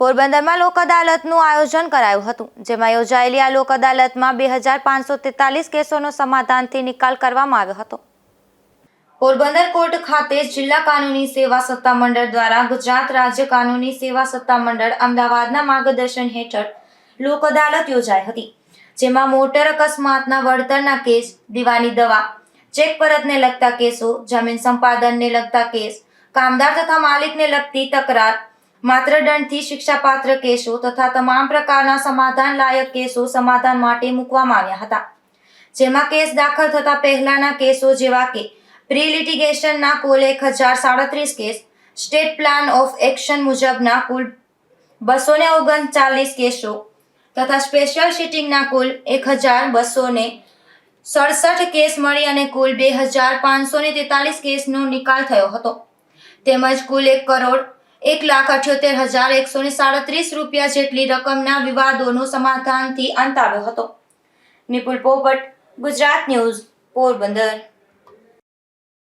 પોરબંદરમાં લોક અદાલતનું આયોજન કરાયું હતું, જેમાં યોજાયેલી આ લોક અદાલતમાં 2543 કેસોનો સમાધાનથી નિકાલ કરવામાં આવ્યો હતો। પોરબંદર કોર્ટ ખાતે જિલ્લા કાનૂની સેવા સત્તામંડળ દ્વારા ગુજરાત રાજ્ય કાનૂની સેવા સત્તામંડળ અમદાવાદના માર્ગદર્શન હેઠળ લોક અદાલત યોજાઈ હતી, જેમાં મોટર અકસ્માતના વળતરના કેસ, દીવાની દવા, ચેક પરતને લગતા કેસો, જમીન સંપાદનને લગતા કેસ, કામદાર તથા માલિકને લગતી તકરાર, માત્ર દંડથી શિક્ષાપાત્ર કેસો તથા તમામ પ્રકારના સમાધાન લાયક કેસો સમાધાન માટે મૂકવામાં આવ્યા હતા, જેમાં કેસ દાખલ થતા પહેલાના કેસો જેવા કે પ્રી લિટિગેશનના કુલ 1037 case, state plan of action મુજબના કુલ 239 કેસો તથા સ્પેશિયલ સિટિંગના કુલ 1267 કેસ મળી અને કુલ 2543 કેસનો નિકાલ થયો હતો, તેમજ કુલ 1,78,137 રૂપિયા જેટલી રકમના વિવાદોનો સમાધાનથી અંત આવ્યો હતો। નિપુલ પોપટ, ગુજરાત ન્યૂઝ, પોરબંદર।